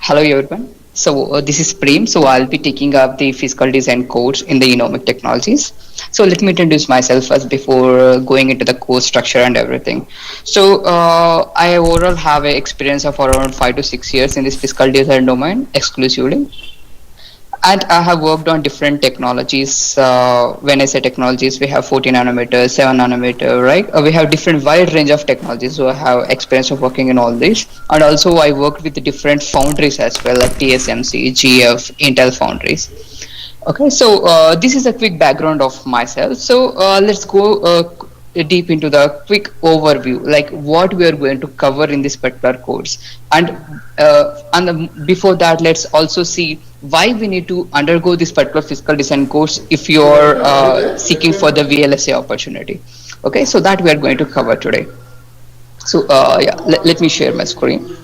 Hello everyone. This is Prem. So I'll be taking up the physical design course in the INOHMIC technologies. So let me introduce myself first before going into the course structure and everything. I overall have an experience of around 5 to 6 years in this physical design domain exclusively. And I have worked on different technologies. When I say technologies, we have 14 nanometer, 7 nanometer, right? We have different wide range of technologies. So I have experience of working in all these. And also I worked with the different foundries as well, like TSMC, GF, Intel foundries. Okay, this is a quick background of myself. Let's go deep into the quick overview, like what we are going to cover in this particular course, before that, let's also see why we need to undergo this particular physical design course if you are seeking for the VLSA opportunity. Okay, so that we are going to cover today. Let me share my screen.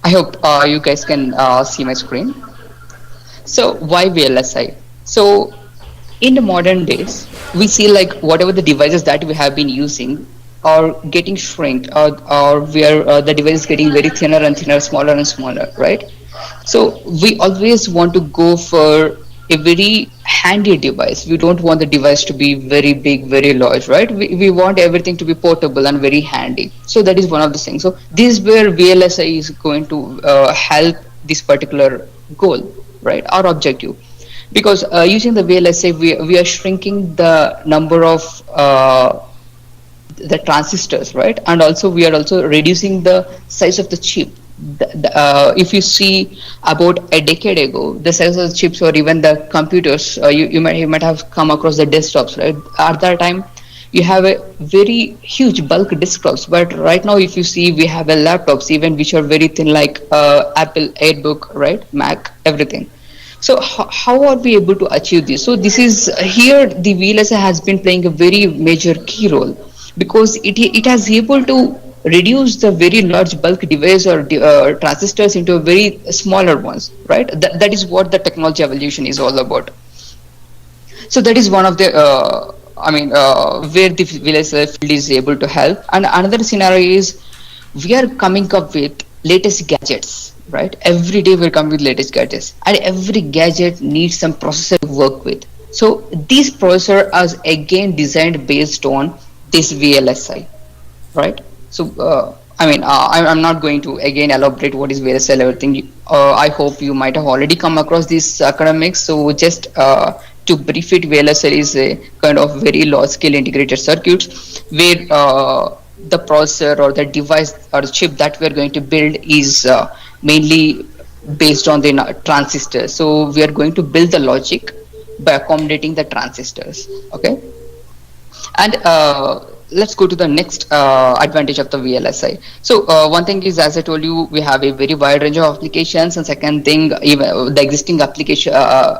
I hope you guys can see my screen. So why VLSI? So in the modern days, we see like whatever the devices that we have been using are getting shrinked, or where the device is getting very thinner and thinner, smaller and smaller, right? So we always want to go for a very handy device. We don't want the device to be very big, very large, right? We want everything to be portable and very handy. So that is one of the things. So this is where VLSI is going to help this particular goal, right? Our objective. Because using the VLSI, we are shrinking the number of the transistors, right? And also we are also reducing the size of the chip. If you see about a decade ago, the size of the chips or even the computers, you might have come across the desktops, right? At that time, you have a very huge bulk desktops, but right now, if you see, we have a laptops even which are very thin, like Apple AirBook, right? Mac, everything. So how are we able to achieve this? So this is here the VLSI has been playing a very major key role, because it has able to reduce the very large bulk device or transistors into very smaller ones, right? That is what the technology evolution is all about. So that is one of the where the VLSI field is able to help. And another scenario is we are coming up with latest gadgets, right? Every day we're coming with latest gadgets, and every gadget needs some processor to work with. So this processor is again designed based on this VLSI, right? I'm not going to again elaborate what is VLSI and everything. I hope you might have already come across these academics. So just to brief it, VLSI is a kind of very large scale integrated circuits where the processor or the device or the chip that we are going to build is mainly based on the transistors. So we are going to build the logic by accommodating the transistors. Okay, and let's go to the next advantage of the VLSI. So one thing is, as I told you, we have a very wide range of applications, and second thing, even the existing application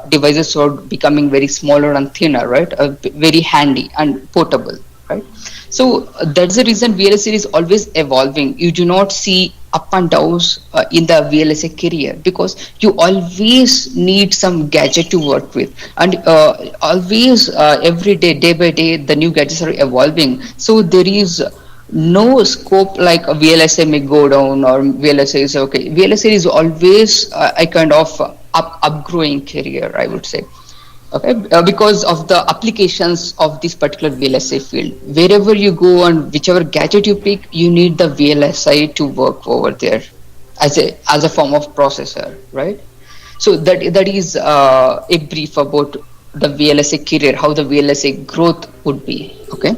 devices are becoming very smaller and thinner, right? Very handy and portable, right? So that's the reason VLSI is always evolving. You do not see up and downs in the VLSI career, because you always need some gadget to work with, and always every day by day the new gadgets are evolving. So there is no scope like a VLSI may go down or VLSI is okay. VLSI is always a kind of upgrowing career, I would say. Okay, because of the applications of this particular VLSI field. Wherever you go and whichever gadget you pick, you need the VLSI to work over there as a form of processor, right? So that is a brief about the VLSI career, how the VLSI growth would be. Okay.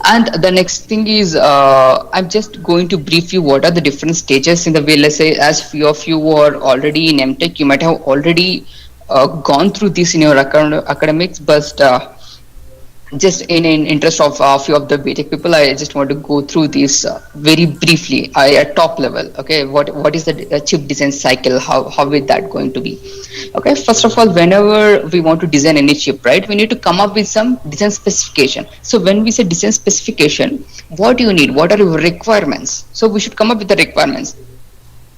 And the next thing is, I'm just going to brief you what are the different stages in the VLSI. As few of you are already in MTech, you might have already gone through this in your academics, but just in interest of a few of the BTech people, I just want to go through this very briefly at top level. Okay, what is the chip design cycle? How is that going to be? Okay, first of all, whenever we want to design any chip, right, we need to come up with some design specification. So when we say design specification, what do you need? What are your requirements? So we should come up with the requirements.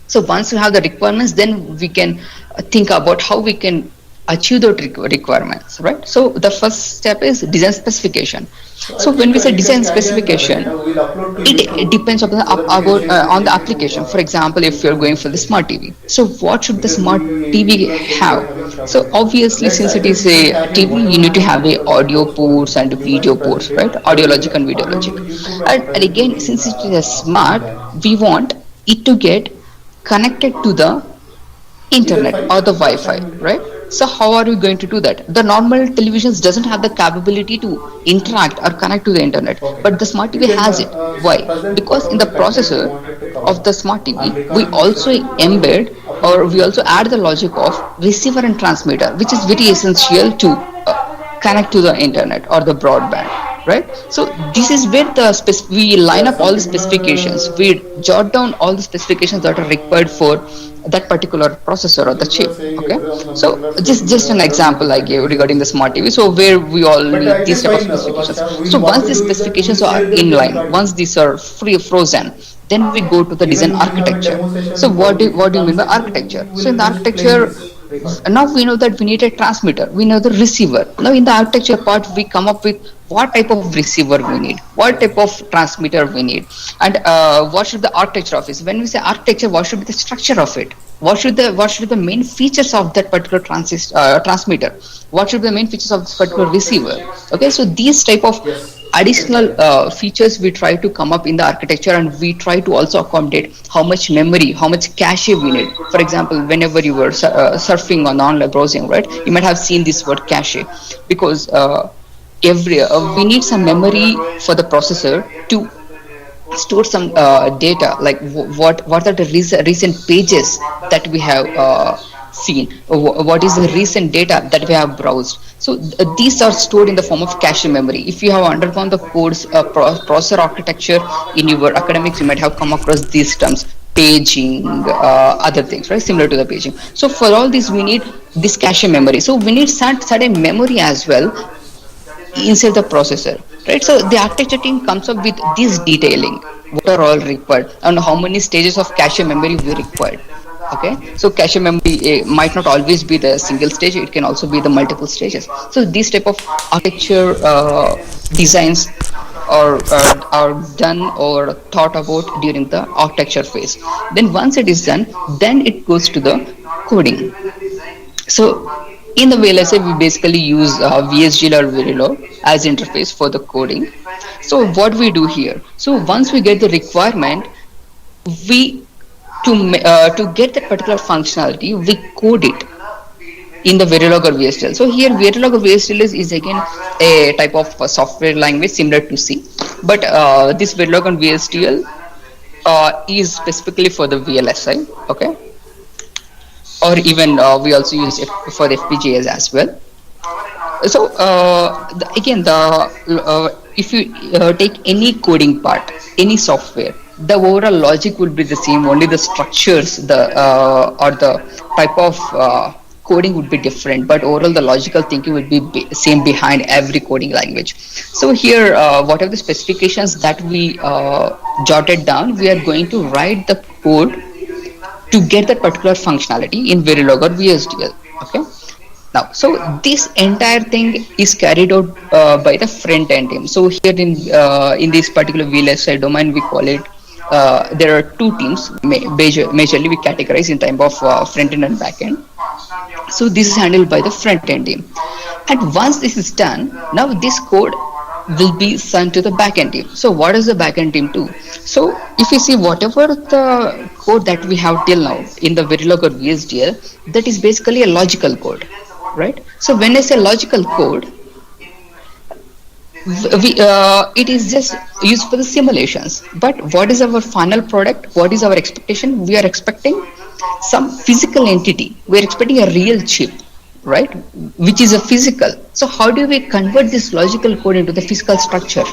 So once we have the requirements, then we can think about how we can achieve those requirements, right? So the first step is design specification. So I So when think we say you can design carry on, specification, Ravina. We'll upload to it YouTube depends upon so that we can share the on the link to application. For example, if you're YouTube going and for the share. smart TV, so what should the Because smart TV we are both have? having short So screen. obviously, Let's since I it is can still a carry on TV, you whatever need we to have have a discussed in the audio first one. ports and You guys video ports, presented. right? I Audio will logic and video upload logic. to the YouTube and And present to again, the since it is a after the smart, gathering. we want it to get connected to the Is that internet fine? or the Last Wi-Fi, time we right? discussed. So how are we going to do that? The normal televisions doesn't have the capability to interact or connect to the internet, Okay. but the smart You TV can has it. Why? present Because in whatever the the content you processor wanted to cover. of the smart I'm TV, we recording this also session. I will embed upload or to we also YouTube. add the logic of receiver and transmitter, which is very essential to connect to the internet or the broadband, right? So this is where we line Yeah, up some all the people specifications, we jot down all the specifications that are required for that particular processor or some the people are chip. saying Okay, exam, some so people are saying just an I don't want to example I gave continue this regarding the session. smart TV, so where we all But need it these is type of fine, specifications. Varsha. So We'll what once we these do is that we'll specifications are share the link inline, and once these are free frozen, then we go to the design even we'll have a architecture. demo So session for if what it do you mean comes by in, architecture? So in we'll the just playing architecture, this record. now we know that we need a transmitter, we know the receiver. Now in the architecture part, we come up with what type of receiver we need, what type of transmitter we need, and what should the architecture of it. When we say architecture, what should be the structure of it, what should be the main features of that particular transmitter, what should be the main features of this particular So receiver. Okay, so these type of yes, you can additional carry on. features we try to come up in the architecture, and we try to also accommodate how much memory, how much cache we need. For example, whenever you were surfing on online browsing, right, you might have seen this word cache, because every we need some memory for the processor to store some data, like what are the recent pages that we have seen, what is the recent data that we have browsed. So these are stored in the form of cache memory. If you have undergone the course processor architecture in your academics, you might have come across these terms, paging, other things, right, similar to the paging. So for all these we need this cache memory, so we need certain memory as well inside the processor, right? So the architecture team comes up with this detailing, what are all required and how many stages of cache memory we required. Okay, so cache memory might not always be the single stage, it can also be the multiple stages. So these type of architecture designs are done or thought about during the architecture phase. Then once it is done, then it goes to the coding. So in the VLSI, we basically use VSGL or Verilog as interface for the coding. So what we do here, so once we get the requirement, we to get that particular functionality, we code it in the Verilog or VSTL. So here Verilog or VSTL is again a type of software language similar to C, but this Verilog and VSTL is specifically for the VLSI. Okay, or even we also use it for the FPGAs as well. So again, the if you take any coding part, any software, the overall logic will be the same. Only the structures, the or the type of coding would be different, but overall the logical thinking would be same behind every coding language. So here, whatever the specifications that we jotted down, we are going to write the code to get that particular functionality in Verilog or VSDL. Okay. Now, so this entire thing is carried out by the front end team. So here in this particular VLSI domain, we call it. There are two teams. Majorly, we categorize in type of front end and back end. So this is handled by the front end team. And once this is done, now this code will be sent to the backend team. So what does the backend team do? So if you see whatever the code that we have till now in the Verilog or VSDL, that is basically a logical code, right? So when I say logical code, it is just used for the simulations. But what is our final product? What is our expectation? We are expecting some physical entity. We are expecting a real chip, right? Which is a physical. So how do we convert this logical code into the physical structure?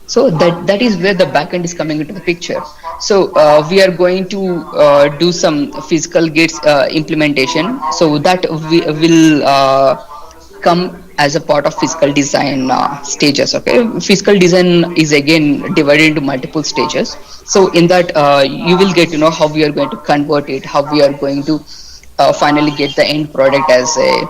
So that is where the backend is coming into the picture. So we are going to do some physical gates implementation. So that we will come as a part of physical design stages. Okay, physical design is again divided into multiple stages. So in that, you will get to know how we are going to convert it, how we are going to finally get the end product as a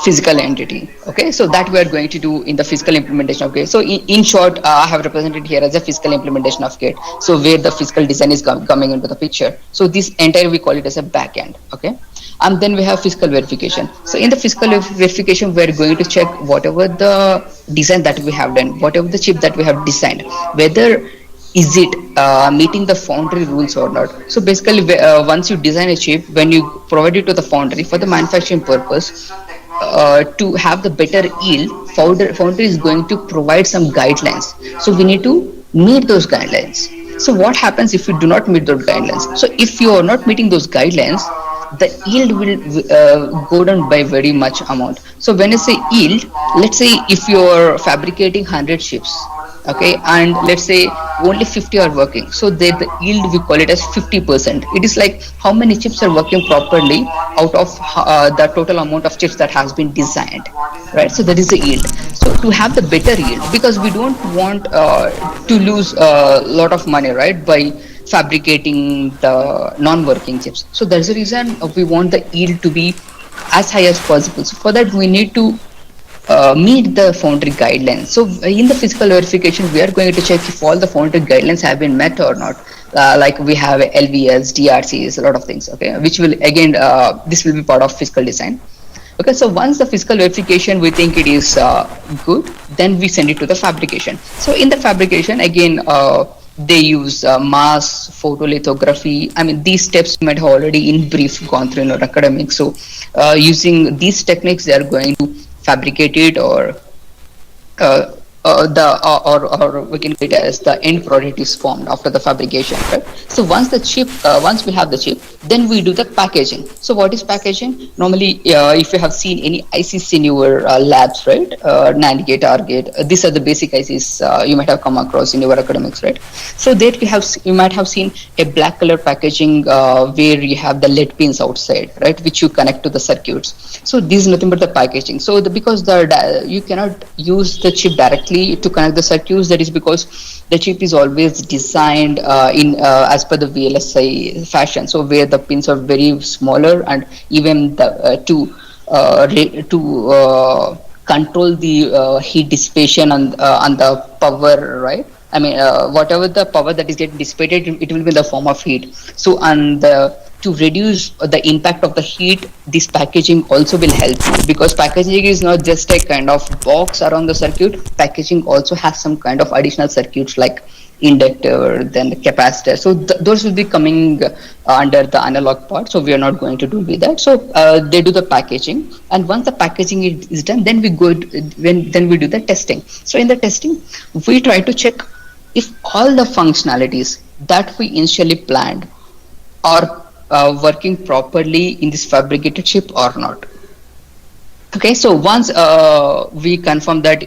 physical entity. Okay, so that we are going to do in the physical implementation of Git. So in short, I have represented here as a physical implementation of Git, so where the physical design is coming into the picture. So this entire we call it as a backend. Okay, and then we have physical verification. So in the physical verification, we are going to check whatever the design that we have done, whatever the chip that we have designed, whether is it meeting the foundry rules or not. So basically, once you design a chip, when you provide it to the foundry for the manufacturing purpose, to have the better yield, foundry is going to provide some guidelines. So we need to meet those guidelines. So what happens if you do not meet those guidelines? So if you are not meeting those guidelines, the yield will go down by very much amount. So when I say yield, let's say if you are fabricating 100 chips, okay, and let's say only 50 are working, so the yield we call it as 50%. It is like how many chips are working properly out of the total amount of chips that has been designed, right? So that is the yield. So to have the better yield, because we don't want to lose a lot of money, right, by fabricating the non-working chips. So that's the reason we want the yield to be as high as possible. So for that we need to meet the foundry guidelines. So in the physical verification, we are going to check if all the foundry guidelines have been met or not. Like we have LVS, DRCs, a lot of things. Okay, which will again this will be part of physical design. Okay, so once the physical verification we think it is good, then we send it to the fabrication. So in the fabrication again. They use mass photolithography. I mean, these steps you might have already in brief gone through in our academics. So using these techniques, they are going to fabricate it, or or we can get it as the end product is formed after the fabrication, right? So once the chip, once we have the chip, then we do the packaging. So what is packaging? Normally, if you have seen any ICs in your labs, right? NAND gate, OR gate, these are the basic ICs you might have come across in your academics, right? So there you might have seen a black color packaging where you have the lead pins outside, right, which you connect to the circuits. So this is nothing but the packaging. So because you cannot use the chip directly to connect the circuits, that is because the chip is always designed in as per the VLSI fashion. So where the pins are very smaller, and even the to control the heat dissipation and the power, right? I mean, whatever the power that is getting dissipated, it will be in the form of heat. So, and to reduce the impact of the heat, this packaging also will help you, because packaging is not just a kind of box around the circuit. Packaging also has some kind of additional circuits like inductor, then the capacitor. So those will be coming under the analog part. So we are not going to do with that. So they do the packaging, and once the packaging is done, then we then we do the testing. So in the testing, we try to check if all the functionalities that we initially planned are working properly in this fabricated chip or not. Okay, so once we confirm that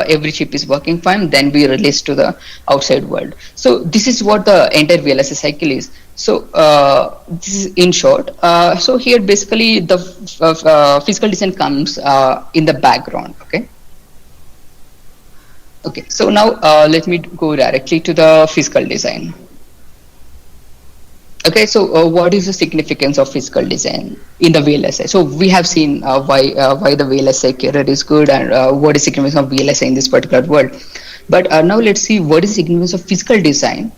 every chip is working fine, then we release to the outside world. So this is what the entire VLSI cycle is. So this is in short. So here basically the physical design comes in the background. Okay. Okay, so now let me go directly to the physical design. Okay, so what is the significance of physical design in the VLSI? So we have seen why the VLSI career is good, and what is the significance of VLSI in this particular world. But now let's see what is the significance of physical design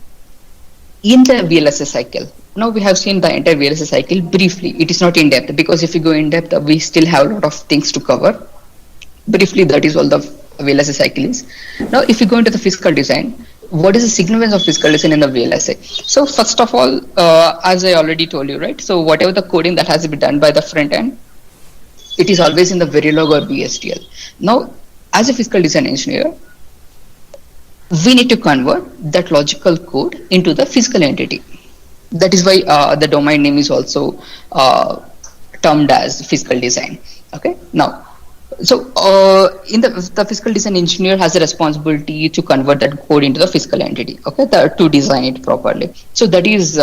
in the VLSI cycle. Now we have seen the entire VLSI cycle briefly. It is not in depth, because if you go in depth, we still have a lot of things to cover. Briefly, that is all the VLSI cycle is. Now, if you go into the physical design, what is the significance of physical design in the VLSI? So first of all, as I already told you, right? So whatever the coding that has to be done by the front end, it is always in the Verilog or VSTL. Now, as a physical design engineer, we need to convert that logical code into the physical entity. That is why the domain name is also termed as physical design. Okay. Now, so in the physical design engineer has a responsibility to convert that code into the physical entity, okay, to design it properly. So that is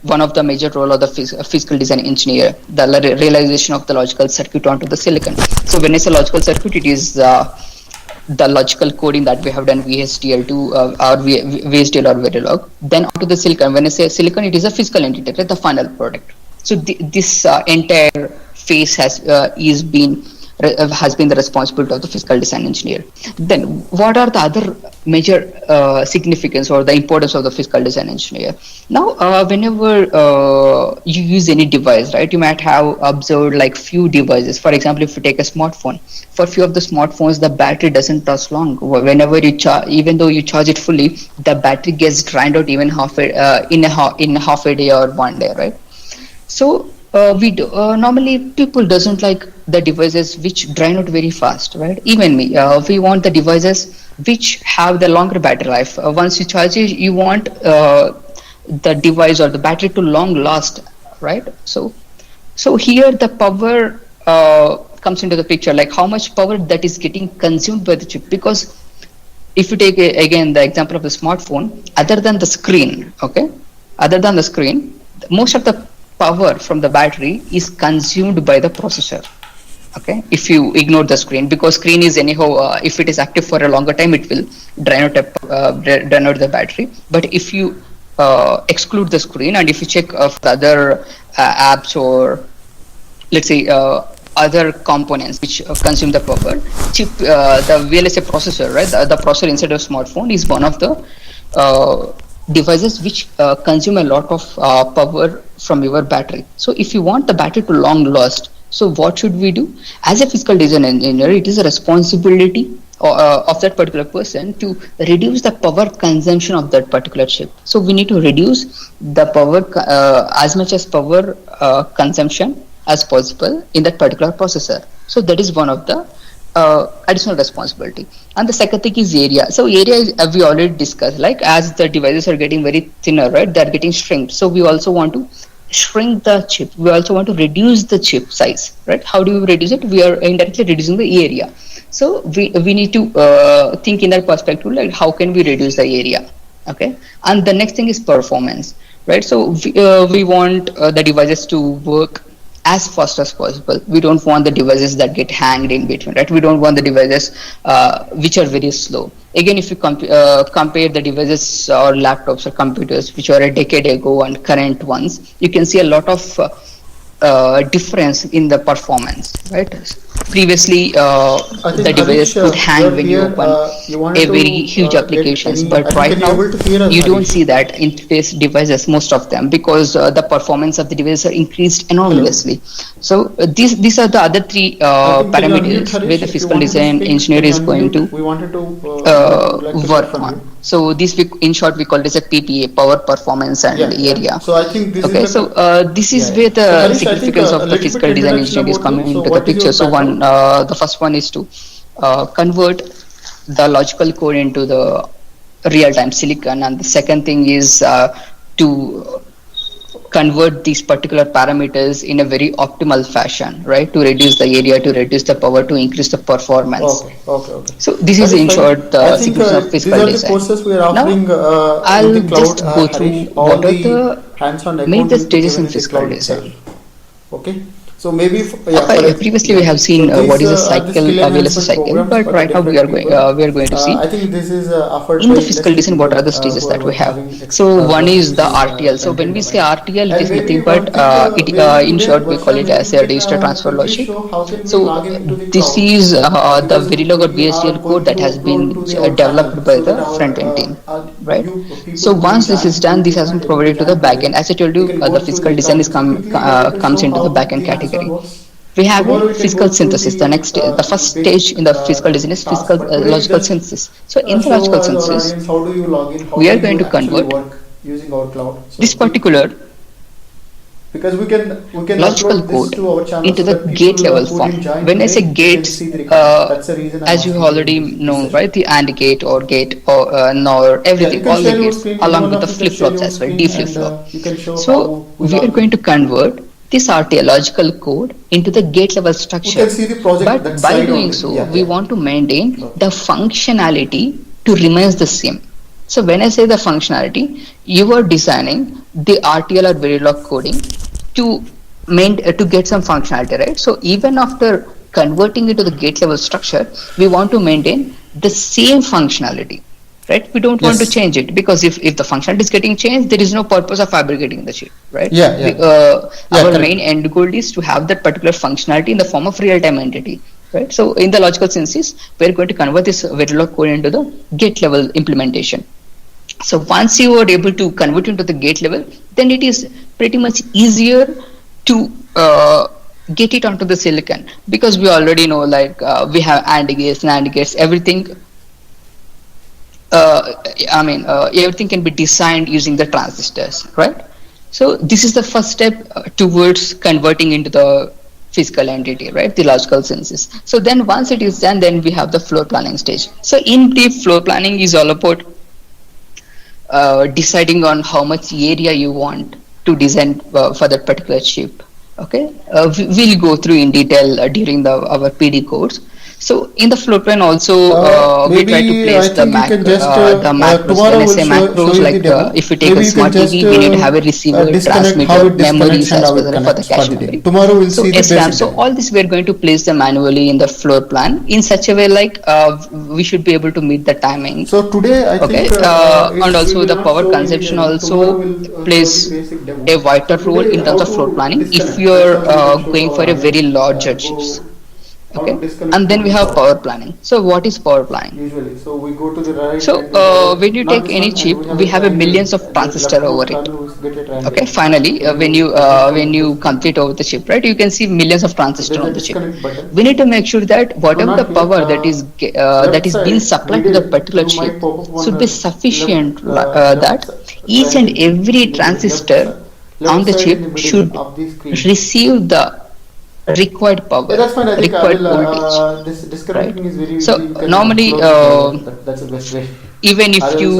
one of the major role of the physical design engineer, the realization of the logical circuit onto the silicon. So when it's a logical circuit, it is the logical coding that we have done VHDL2 or VHDL or Verilog. Then onto the silicon. When I say silicon, it is a physical entity, right? The final product. So this entire phase has been the responsibility of the physical design engineer. Then what are the other major significance or the importance of the physical design engineer? Now, whenever you use any device, right, you might have observed like few devices. For example, if you take a smartphone, for few of the smartphones, the battery doesn't last long. Whenever you even though you charge it fully, the battery gets drained out even in half a day or one day, right? So normally people doesn't like the devices which drain out very fast, right? Even me, we want the devices which have the longer battery life. Once you charge it, you want the device or the battery to long last, right? So here the power comes into the picture, like how much power that is getting consumed by the chip. Because if you take again the example of the smartphone, other than the screen, most of the power from the battery is consumed by the processor. Okay, if you ignore the screen, because screen is anyhow if it is active for a longer time, it will drain out the battery. But if you exclude the screen, and if you check of the other apps, or let's say other components which consume the power, the VLSI processor, right, the processor inside a smartphone is one of the devices which consume a lot of power from your battery. So if you want the battery to long last, so what should we do? As a physical design engineer, it is a responsibility of that particular person to reduce the power consumption of that particular chip. So we need to reduce the power as much as power consumption as possible in that particular processor. So that is one of the additional responsibility. And the second thing is area. So area is, we already discussed, like as the devices are getting very thinner, right, they are getting shrinked. So we also want to shrink the chip. We also want to reduce the chip size, right? How do we reduce it? We are indirectly reducing the area. So we need to think in that perspective, like how can we reduce the area? Okay. And the next thing is performance, right? So we want the devices to work as fast as possible. We don't want the devices that get hanged in between, right? We don't want the devices which are very slow. Again, if you compare the devices or laptops or computers which were a decade ago and current ones, you can see a lot of difference in the performance, right? Previously, the device could hang when you open a very huge applications, but right now you don't see that in today's devices, most of them, because the performance of the devices are increased enormously. So these are the other three parameters where the physical design engineer is going to work on. So this, in short, we call this a PPA, power, performance, and area. So I think this okay, is so this is where the significance of the physical design engineering is coming into the picture. So the first one is to convert the logical code into the real-time silicon, and the second thing is to convert these particular parameters in a very optimal fashion, right, to reduce the area, to reduce the power, to increase the performance. Okay. So this is in short the significance of physical design. These are the courses we are offering. Now, I'll just go through what are the major stages in physical design. Okay. So maybe previously we have seen what is a cycle, VLSI cycle, but right now we are going to see I think this is in the physical design what are the stages that we have. So one is the RTL. So when we say RTL, it is nothing but in short we call it as a register transfer logic. So this is the Verilog or VHDL code that has been developed by the front end team, right? So once this is done, this has been provided to the backend. As I told you, the physical design is comes into the backend category. We have a physical synthesis. The first stage in the physical design is physical logical synthesis. So in the logical synthesis, we are going to convert using our cloud. this particular because we can logical code into the gate level form. When I say gate, as you already know, right, the AND gate or gate or NOR, everything, all the gates, along with the flip flops as well, D flip flop. So we are going to convert this RTL logical code into the gate level structure. But by doing so, we want to maintain the functionality to remain the same. So when I say the functionality, you are designing the RTL or Verilog coding to to get some functionality, right? So even after converting it to the gate level structure, we want to maintain the same functionality, right? We don't want to Yes. change it, because if the functionality is getting changed, there is no purpose of fabricating the chip, right? Yeah, yeah. Yeah, Our correct. main end goal is to have that particular functionality in the form of real-time entity, right? So in the logical synthesis, we're going to convert this Verilog code into the gate level implementation. So once you are able to convert into the gate level, then it is pretty much easier to get it onto the silicon, because we already know, like we have AND gates, NAND gates, everything. Everything can be designed using the transistors, right? So this is the first step towards converting into the physical entity, right? The logical synthesis. So then once it is done, then we have the floor planning stage. So in brief, floor planning is all about deciding on how much area you want to design for that particular chip. Okay, we'll go through in detail during our PD course. So in the floor plan also, we try to Maybe I place think you can just the macros. When tomorrow I we'll say show macros, you the like demo. if you take Maybe a you can smart just TV, we need to have a receiver, disconnect how transmitter, it disconnects memories, and as how well it as for the connects for cache the day. memory. Tomorrow we'll So see the SRAM. basic So demo. all this we are going to place them manually in the floor plan in such a way, like we should be able to meet the timing. So today I Okay, think and we also will the not power show any consumption demo. Tomorrow also we'll show the plays basic demo. a So vital role today in terms how of floor to planning if disconnect. That's you're all we can show to going for our a very audience. larger chips. Go how Okay, to disconnect and then from we the have power. power planning. So what is power planning? Usually, so we go to the right So and power. when you Not take this any one, and chip, we have we a have a triangle. millions of The transistor left over mouse it. terminal will get a triangle. Okay, finally, When when you you exit from when the you position. complete over the chip, right, you can see millions of So transistors there's a on the chip. disconnect button. We need to make sure that No, whatever the not here. power that Left is being side supplied to the middle, particular you might chip pop up one should be sufficient, left that each and triangle every in the middle. transistor Left on the side in the chip middle should of the screen. receive the required Yeah, power, that's fine. I think I required will. voltage, This right? disconnecting is very So easy. You can normally, close the driver. That's the best way. even Or if else, you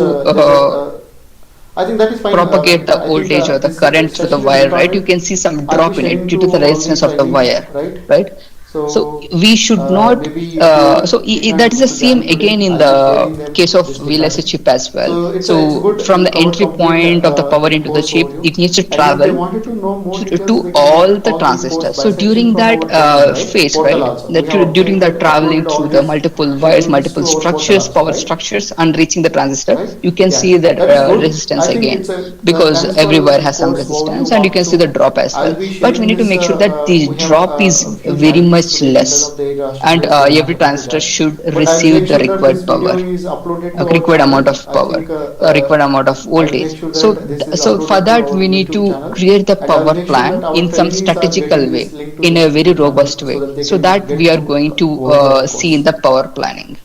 I think that is fine. propagate the I think voltage or the this current through the session is wire, right, you recorded. can see some I'll be drop in it sharing due to to the all the resistance of the trainees, wire, right? right? So So we should not. maybe if they That can't is the able to same join today, again in I'll be sharing the them case of this VLSI recording. chip as well. So it's So good. from We the covered entry complete point of the power into the course chip, overview. it needs to And if they travel wanted to know more details, to they can all the pause the course transistors. by So section during from that our training, right? phase, Portal right, also. We have during the updated, traveling uploaded all through the these multiple wires, schedules multiple to our portal structures, also, power right? structures, and reaching the transistor, Right? you can Yeah, see that that is good. resistance I think again, it's a because thanks every for wire has some course overview resistance, and you can see the walkthrough. drop as I'll well. be But we sharing need to this. make sure that the We have drop is a few very challenges much today because less, of the and students were not every able to transistor join. should But I'll make receive the sure that this required video power, is uploaded to our required amount channel. of I power, think required amount of I'll voltage. make sure So, that this is so for uploaded to that our we need YouTube to channel, create the and I'll power make sure that plan our in some trainees are strategical getting way, this link to in this a very YouTube channel robust so way. that they So can that we get are to going to go over our see in course. the power planning.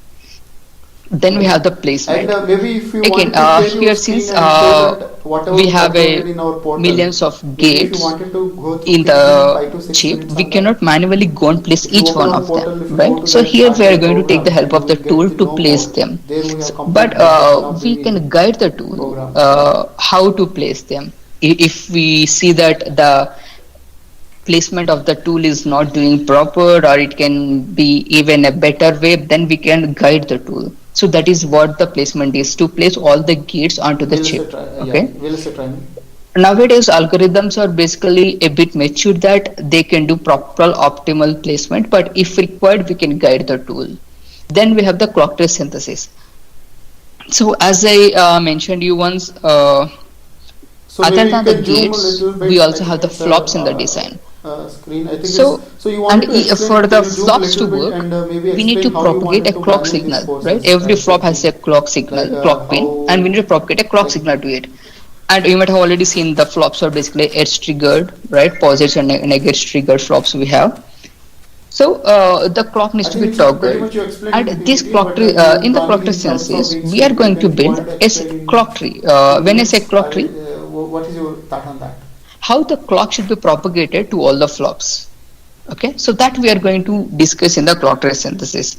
Then we Right? have the And placement. maybe if you Again, wanted to share your here screen since and show that whatever we we have uploaded a in our portal, millions of maybe if you gates wanted to go through in quickly in the 5 to 6 chip, minutes we on that, cannot manually go and place if you each open one our of them, portal, if you go right? to So the here we are RTL going to take the program, help then you of the will get tool to to know place more. them. There we have But complete breakdown of we the can guide the tool programs. how to place them. If we see that the placement of the tool is not doing proper, or it can be even a better way, then we can guide the tool. So that is what the placement is, to place all the gates onto the chip. Okay, We'll try. nowadays algorithms are basically a bit mature that they can do proper optimal placement, but if required we can guide the tool. Then we have the clock tree synthesis. So as I mentioned you once, So other maybe you than the can zoom a gates, little bit. we I also think have the it's flops in the design. screen. I think So, so. You and wanted to explain? for Can the you zoom a flops to little bit work, and maybe we need to explain how you propagate a wanted to clock manage these signal, right? courses Every flop has a exactly? clock signal, clock pin, and we need to How propagate a clock like signal to it. And you might have already seen the flops are basically edge triggered, right? Positives and negative triggered flops we have. So the clock needs I to think be it's pretty toggled, much you explained in and this PPT, clock but tree you in the clock planning tree in terms of synthesis, being we are specific going to and you build wanted to a explain in clock tree. few When I say minutes. clock tree, What is your thought on that? how the clock should be propagated to all the flops. Okay, so that we are going to discuss in the clock tree synthesis.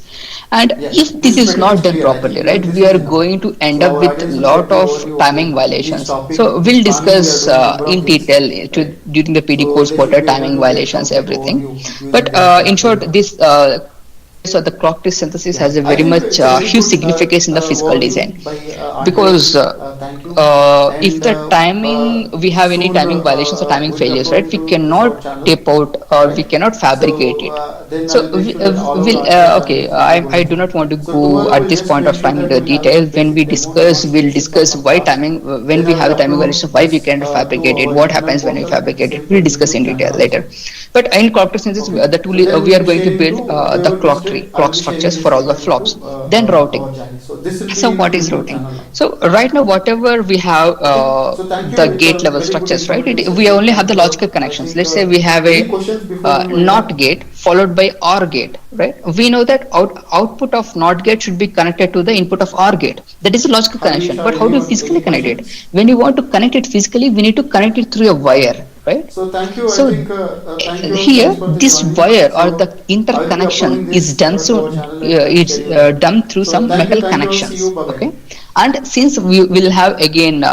And Yes, if this this is is pretty not much done clear. I think properly, even right, this we is are enough. going to end So up our with audience will lot get the of overview. timing Okay, this violations. topic, So this we'll planning, we are discuss doing number of in things, detail right? during the PD So course they what should are be able timing to get violations, complete everything. overview using But their in clock tree. short, this So the clock tree synthesis Yeah, has a I very think much it's a very huge good significance in the physical design, overview by RJ. because Thank you. if And the timing, we have any soon timing violations or timing we'll be failures, right? uploading We to this our cannot channel, tape out or we right? cannot So fabricate it. then So I'll make sure that all our okay, architects will be I going do through. not want to So go tomorrow at we'll this just point make of sure time that into the we'll have a detail. When we basic discuss, we'll demonstration discuss of why cars. timing, when Then we I have will a timing upload violation, why we this can to fabricate it, our what internal happens when we portal at the fabricate it. same We'll time discuss in YouTube detail channel later. also. But in clock tree synthesis, Okay. the So tool then we we'll are be going to sharing build to the whoever clock missed tree, it. I will clock be sharing structures this for all the recording to flops. Then our routing. channel. So this will So be in what is YouTube routing? channel now. So right now, whatever we have, Okay. So thank you. the It's gate a level very good structures, right? informative We session. only have And the logical I connections. think Let's say we have any a questions before we wind NOT up? gate followed by OR gate, right? We know that output of NOT gate should be connected to the input of OR gate. That is a logical connection. Harish But or how do we anyone, physically any connect it? questions? When you want to connect it physically, we need to connect it through a wire, right? So thank you. I So think thank you. here, Thanks for the this joining. wire or the So I will be interconnection uploading is this done, to so our channel and it's schedule that. done through So some metal thank you. See you. connections. Bye bye. Okay, and since we will have again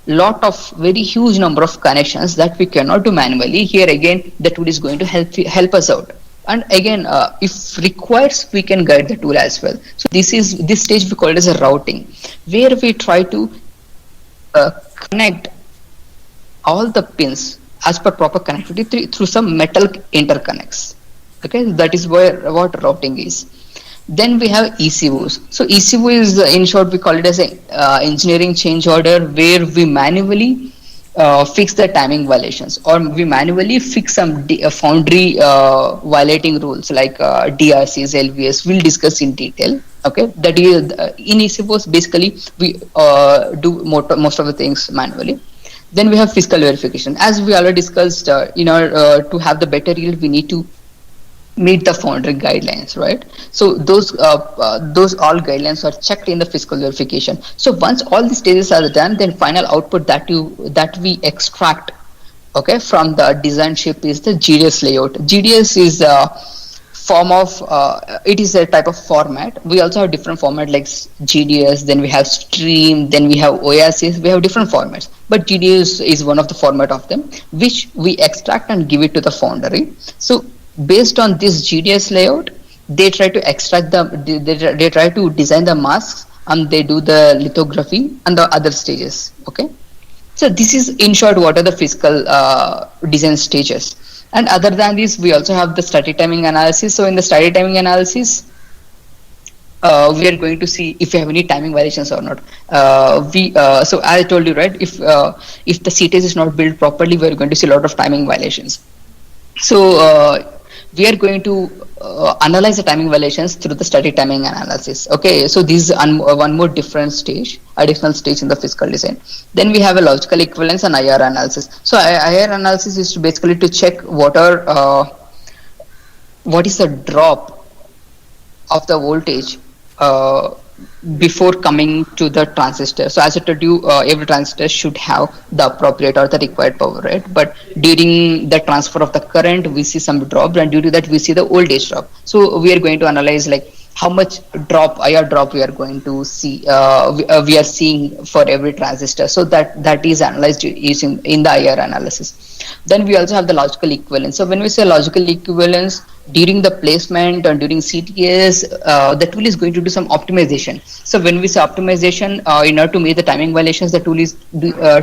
lot of very huge number of connections that we cannot do manually, here again the tool is going to help us out. And again, if requires, we can guide the tool as well. So this stage we call it as a routing, where we try to connect all the pins as per proper connectivity through some metal interconnects. Okay, that is where what routing is. Then we have ECOs. So ECO is, in short, we call it as a engineering change order, where we manually fix the timing violations, or we manually fix some foundry violating rules like DRCs, LVS. We'll discuss in detail. Okay, that is in ECOs. Basically, we do most of the things manually. Then we have physical verification. As we already discussed, in order to have the better yield, we need to meet the foundry guidelines, right? So those all guidelines are checked in the physical verification. So once all the stages are done, then final output that we extract, okay, from the design chip is the GDS layout. GDS is a form of it is a type of format. We also have different format like GDS, then we have stream, then we have Oasis. We have different formats, but GDS is one of the format of them, which we extract and give it to the foundry. So based on this GDS layout, they try to extract they try to design the masks, and they do the lithography and the other stages. Okay, so this is in short what are the physical design stages. And other than this, we also have the static timing analysis. So in the static timing analysis, we are going to see if we have any timing violations or not. So as I told you, right, if the CTS is not built properly, we are going to see a lot of timing violations. So we are going to analyze the timing violations through the static timing analysis. Okay, so this is one more different stage, additional stage in the physical design. Then we have a logical equivalence and IR analysis. So IR analysis is basically to check what is the drop of the voltage before coming to the transistor. So as I told you, every transistor should have the appropriate or the required power, right? But during the transfer of the current, we see some drop, and due to that, we see the voltage drop. So we are going to analyze like how much IR drop we are going to see, we are seeing for every transistor. So that is analyzed using in the IR analysis. Then we also have the logical equivalence. So when we say logical equivalence, during the placement and during CTS, the tool is going to do some optimization. So when we say optimization, in order to meet the timing violations, the tool is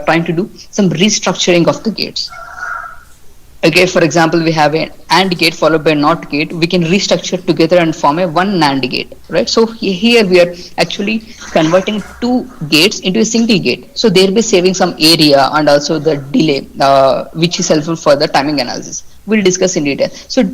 trying to do some restructuring of the gates. Okay, for example, we have an AND gate followed by NOT gate. We can restructure together and form a one NAND gate, right? So here we are actually converting two gates into a single gate. So they'll be saving some area and also the delay, which is helpful for the timing analysis. We'll discuss in detail. So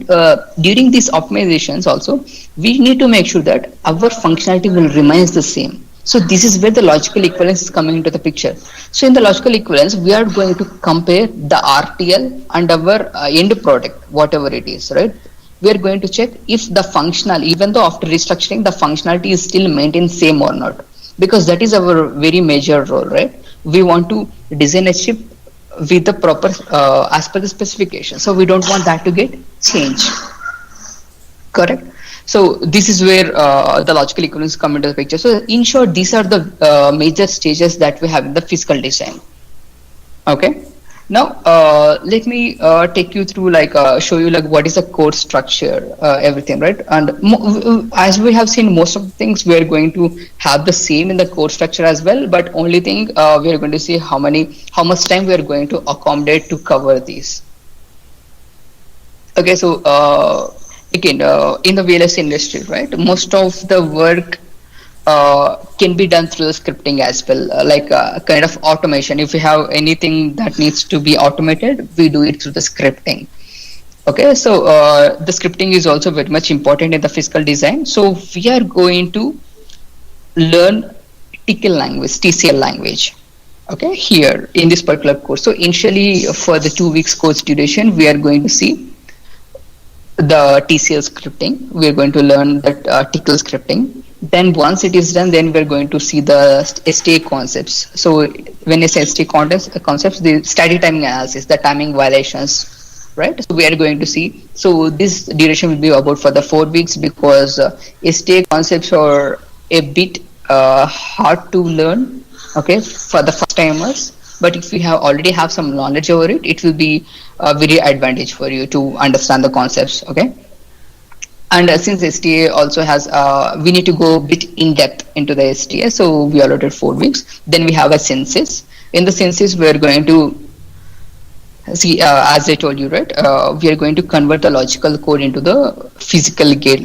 during these optimizations also, we need to make sure that our functionality will remain the same. So this is where the logical equivalence is coming into the picture. So in the logical equivalence, we are going to compare the RTL and our end product, whatever it is, right? We are going to check if the functional, even though after restructuring, the functionality is still maintained same or not, because that is our very major role, right? We want to design a chip with the proper, as per the specification. So we don't want that to get changed. Correct. So this is where the logical equivalence come into the picture. So in short, these are the major stages that we have in the physical design. Okay. Now, let me take you through, like, show you like what is the code structure, everything, right? And as we have seen, most of the things we are going to have the same in the code structure as well. But only thing we are going to see how much time we are going to accommodate to cover these. Okay, so again, in the VLS industry, right? Most of the work can be done through the scripting as well, like kind of automation. If you have anything that needs to be automated, we do it through the scripting. Okay, so the scripting is also very much important in the physical design. So we are going to learn TCL language. Okay, here in this particular course. So initially, for the 2 weeks course duration, we are going to see the TCL scripting. We're going to learn that TCL scripting. Then once it is done, then we're going to see the STA concepts. So when I say STA concepts, the static timing analysis, the timing violations, right? So we are going to see. So this duration will be about for the 4 weeks, because STA concepts are a bit hard to learn, okay, for the first timers. But if you have already have some knowledge over it, it will be a very advantage for you to understand the concepts. Okay, and since STA also has, we need to go a bit in depth into the STA, so we allotted 4 weeks. Then we have a census. In the census, we are going to see, as I told you, right? We are going to convert the logical code into the physical gate